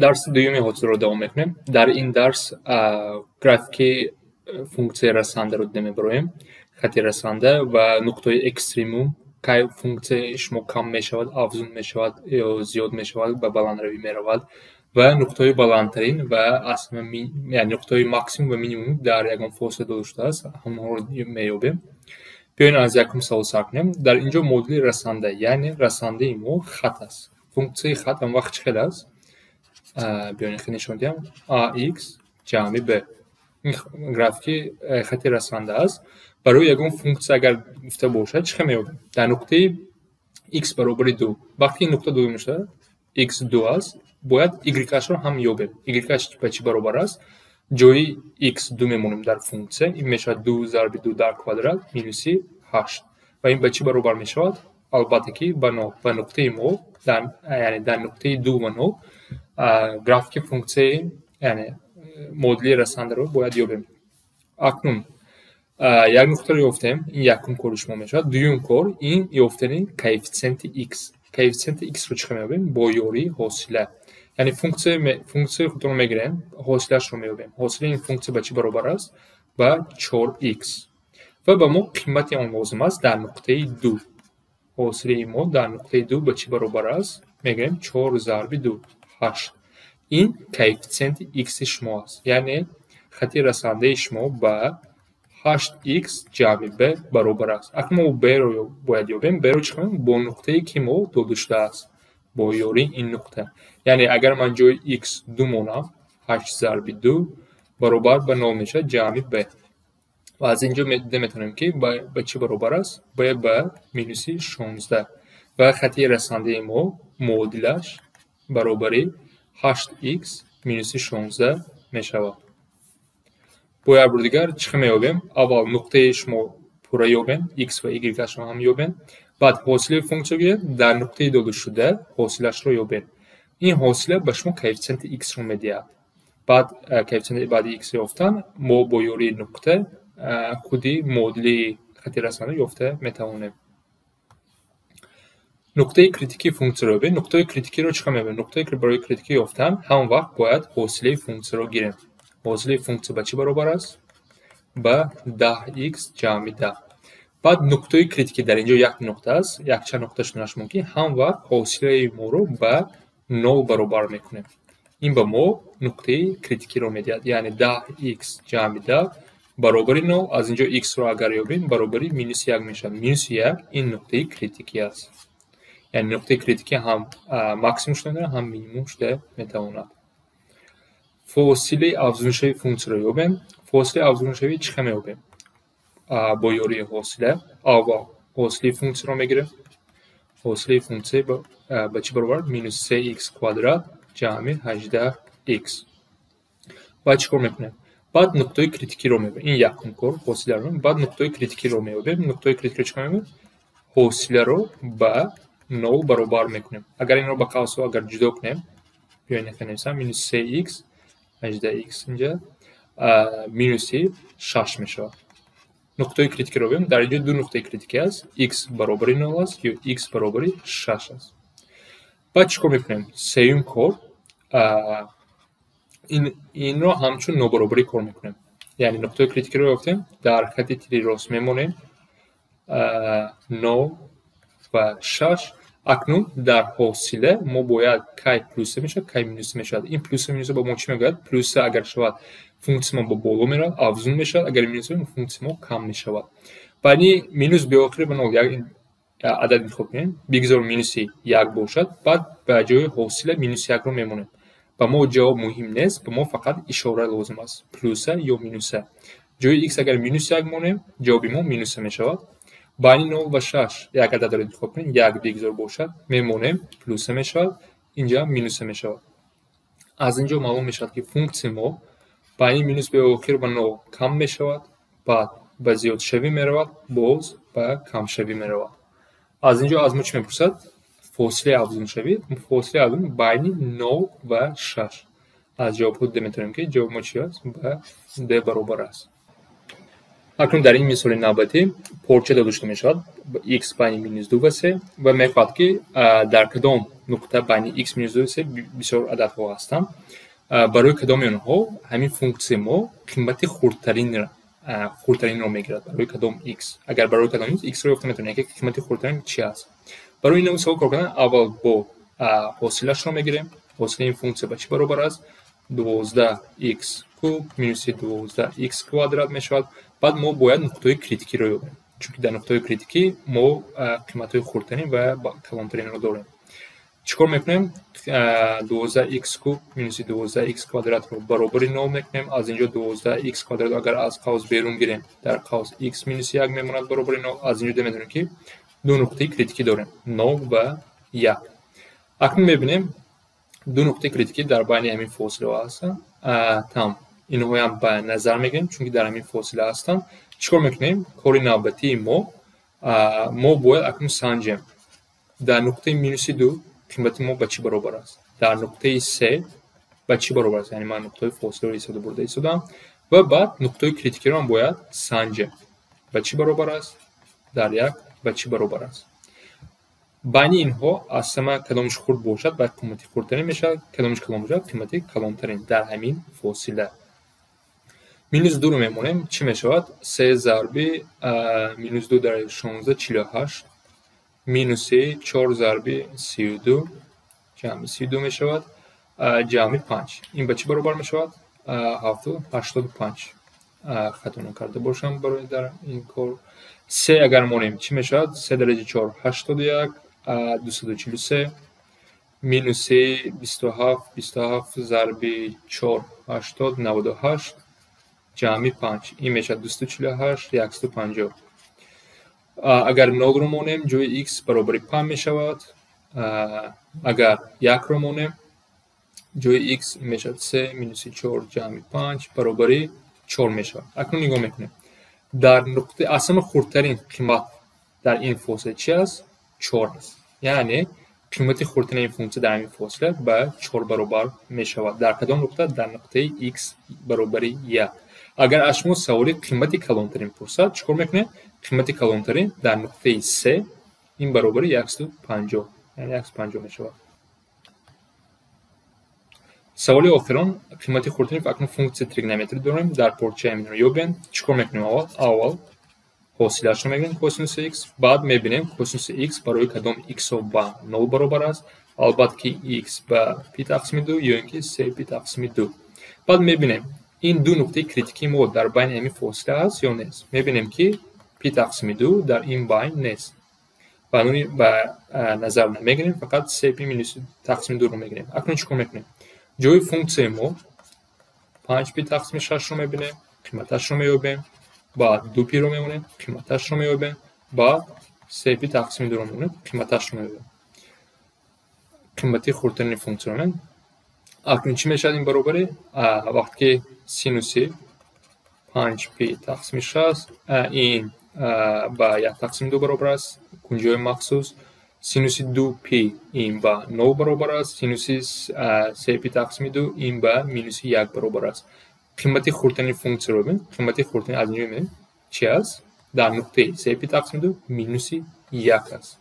درس دوم حوصله رو دوام میکنیم. در این درس گرافیک فونکسیون رسانده رو میبریم، خط رسانده و نقطه اکستریموم که فونکسیونش کم میشود، افزون میشود یا زیاد میشود و بلندروی میرود و نقطه بلندترین و اصلا یعنی نقطه ماکسیموم و مینیموم در یکم فاصله داشته است، همون رو میابیم. بیاین از یک مثال سر کنیم. در اینجا مدل رسانده یعنی رسانده ما خط است. فونکسیون خط هم وقت چقدر است؟ بیاین خیلی نشون دیم ax جمع b. این گرافیک خط رسانده است. برای یکم فونکسیون اگر گفته باشد چه میابیم؟ در نقطه x برابر 2 وقتی این نقطه 2 میشه x 2 است، باید y رو هم یابیم. y به چی برابر است؟ جای x 2 میمونیم در فونکسیون، این میشه 2 ضرب 2 در کوادرات مینوس 8 و این به چی برابر میشود؟ البته که به نقطه ما یعنی در نقطه 2 و 9 گرافیک فونکسیون یعنی مدل رسانده رو باید یابیم. اکنون یک نقطه رو یافتیم، این یکم کارش ما میشه. دوم کار این یافتن کوفیشنت x. کوفیشنت x رو چه میابیم؟ با یاری حاصله. یعنی فونکسیون خودتون رو میگیریم، حاصلش رو میابیم. حاصله این فونکسیون به چی برابر است؟ با 4x و به ما قیمت اون لازم است در نقطه 2. حاصله ما در نقطه 2 به چی برابر است؟ میگیم 4 ضرب 2 8. این کوفیشنت x شما است، یعنی خط رسانده شما با 8x جمع b برابر است. اکنون ما b رو باید یابیم. b رو چه کنیم؟ با نقطه‌ای که ما داشته است، با یاری این نقطه. یعنی اگر من جای x 2 مونم 8 ضرب 2 برابر به 9 میشه جمع b و از اینجا میتونیم که به چی برابر است؟ به مینوس 16 و خط رسانده ما مدلش برابری 8x مینوس 16 میشود. باید دیگر چه میابیم؟ اول نقطه شما پورا یابیم، x و y شما هم یابیم. بعد حاصله فونکسیون در نقطه داده شده حاصلش رو یابیم. این حاصله به شما کوفیشنت x رو میدهد. بعد کوفیشنت بعدی x یافتن ما با یاری نقطه خودی مدل خط رسانده یافته میتوانیم. نقطه کریتیکی فونکسیون رو ببین. نقطه کریتیکی رو چیکار می‌کنیم؟ نقطه که برای کریتیکی یافتن همون وقت باید حاصله فونکسیون رو گیریم. حاصله فونکسیون به چی برابر است؟ به 10x جمع 10. بعد نقطه کریتیکی در اینجا یک نقطه است، یک چند نقطه شدنش ممکن. هم وقت حاصله ما رو به 0 برابر میکنیم. این به ما نقطه کریتیکی رو میدهد، یعنی 10x جمع 10 برابر 9. از اینجا x رو اگر یابیم برابری مینوس 1 میشه. مینوس 1 این نقطه کریتیکی است. یعنی نقطه کریتیکی هم ماکسیموم شده هم مینیموم شده میتواند. فاصله افزونشوی فونکسیون رو یابیم. فاصله افزونشوی چه میابیم؟ با یاری حاصله اول حاصله فونکسیون رو میگیریم. حاصله فونکسیون به چی برابر؟ مینوس 3x کوادرات جمع 18x. بعد چیکار میکنیم؟ بعد نقطه کریتیکی رو میابیم. این یکم کار حاصله رو. بعد نقطه کریتیکی رو میابیم. نقطه کریتیکی رو چیکار میابیم؟ حاصله رو به 0 برابر میکنیم. اگر این رو با قوس اگر جدا کنیم بیاین نکنیم مینوس 3x 18x اینجا مینوس 6 میشه. نقطه کریتیکی رو ببینیم. در اینجا دو نقطه کریتیکی است، x برابر 0 است یا x برابر 6 است. بعد چیکار میکنیم؟ سوم کار این رو همچون نابرابری کار میکنیم. یعنی نقطه کریتیکی رو یافتیم، در خط تیری راست میمونیم 9 و 6. اکنون در حاصله ما باید کی پلوس میشه کی مینوس میشه. این پلوس مینوس با ما چی میگه؟ پلوس اگر شود فونکسیون با بالا میره افزون میشه، اگر مینوس فونکسیون کم میشود. یعنی مینوس به آخر به 0 یک عدد انتخاب کنیم، بگذار مینوس 1 باشد، بعد به جای حاصله مینوس 1 رو میمونه. با ما جواب مهم نیست، به ما فقط اشاره لازم است، پلوس یا مینوس. جای x اگر مینوس 1 مونیم جواب ما مینوس میشود. بین 0 و 6 یک عدد رو انتخاب کنیم، یک بگذار باشد میمونیم پلوس میشود، اینجا مینوس میشود. از اینجا معلوم میشود که فونکسیون ما بین مینوس به آخر با 0 کم میشود، بعد به زیاد شوی میرود، باز به کم شوی میرود. از اینجا از ما چی میپرسد؟ فاصله افزون شوی. فاصله افزون بین 0 و 6. از جواب خود میتونیم که جواب ما چی است؟ به د برابر است. акнун дар ин мисоли навбатӣ порча дошта мешавад x байни -2 ва 3 ва мехоҳад ки дар кадом нуқта байни x - 2 ва 3 бисёр ададҳо ҳастанд. барои кадоми онҳо ҳамин функсияи мо қимати хурдтаринро мегирад барои кадом x. Агар барои кадом x-ро ёфта метавонем ки қимати хурдтарин чӣ аст. барои ин мисол кор кардан аввал бо ҳосилашро мегирем. ҳосили ин функсия ба чӣ баробар аст? 12x куб минуси 12x квадрат мешавад. баъд мо бояд нуқтаи критикиро ёбем, чунки дар нуқтаи критикӣ мо қиматҳои хурдтарин ва калонтаринро дорем. чӣ кор мекунем? 12x куб минуси 12x квадратро баробари 0 мекунем. аз инҷо 12x квадрат агар аз қавс берун гирем, дар қавс x минуси 1 мемонад баробари 0. аз инҷо метавонем ки ду нуқтаи критикӣ дорем, 0 ва 1. акнун мебинем ду нуқтаи критикӣ дар байни ҳамин фосилаҳо ҳастанд. там инҳоям ба назар мегирем, чунки дар ҳамин фосила ҳастанд. чӣ кор мекунем? кори навбатии мо бояд акнун санҷем дар нуқтаи минуси 2 қимати мо ба чӣ баробар аст, дар нуқтаи 3 ба чӣ баробар аст, яъне ман нуқтаи фосиларо ҳисоби бурда истодам ва баъд нуқтаи критикиро ҳам бояд санҷем ба чӣ баробар аст, дар 1 ба чӣ баробар аст. байни инҳо аз ҳама кадомаш хурд бошад ба қимати хурдтарин мешавад, кадомаш калон бошад қимати калонтарин дар ҳамин фосила. -2 ро мемонем, чӣ мешавад? 3 зарби -2 дар 16 48 минуси 4 зарби 32 ҷамъи 32 мешавад, ҷамъи 5. ин ба чӣ баробар мешавад? 85. хато накарда бошам барои дар ин кор. 3 агар монем чӣ мешавад? 3 дараҷаи 4 81 243 минуси 27 зарби 4 80 98 ҷамъи 5. ин мешавад 248 150. агар 0 ро монем ҷои x баробари 5 мешавад. агар 1 ро монем ҷои x мешавад 3 минуси 4 ҷамъи 5 баробари 4 мешавад. акнун нигоҳ мекунем дар нуқтаи аз ҳама хурдтарин қимат дар ин фосила чӣ аст? 4 аст. яъне қимати хурдтарини ин функсия дар ҳамин фосила ба 4 баробар мешавад. дар кадом нуқта? дар нуқтаи x баробари 1. агар аз шумо саволи қимати калонтарин пурсад, чӣ кор мекунем? қимати калонтарин дар нуқтаи 3 ин баробари 150, яъне 150 мешавад. саволи охирон қимати хурдтарин акнун функсия тригонометрӣ дорем. дар порчаи аминро ёбем. чӣ кор мекунем? аввал ҳосилашро мегирем косинуси x, баъд мебинем косинуси x барои кадом x-о ба 0 баробар аст. албатта ки x ба p тақсими 2 ё ин ки 3 p тақсими 2. баъд мебинем ин ду нуқтаи критикии мо дар байни ҳамин фосила аст ё нест. мебинем ки p тақсими 2 дар ин байн нест. банои ба назар намегирем, фақат 3p минуси тақсими 2 ро мегирем. акнун чӣ кор мекунем? ҷои функсияи мо 5p тақсими 6 ро мебинем, қиматашро меёбем, баъд 2p ро мемонем, қиматашро меёбем, баъд 3p тақсими 2 ро мемонем, қиматашро меёбем. қимати хурдтарини функсияро мемонем. акнун чӣ мешавад ин баробари? вақте ки синуси 5p тақсими 6 ин ба 1 тақсими 2 баробар аст, кунҷои махсус. синуси 2p ин ба 0 баробар аст. синуси 3p тақсими 2 ин ба минуси 1 баробар аст. қимати хурдтарини функсияро бибинед. қимати хурдтарин аз инҷо мебинем чӣ аст? дар нуқтаи 3p тақсими 2 минуси 1 аст.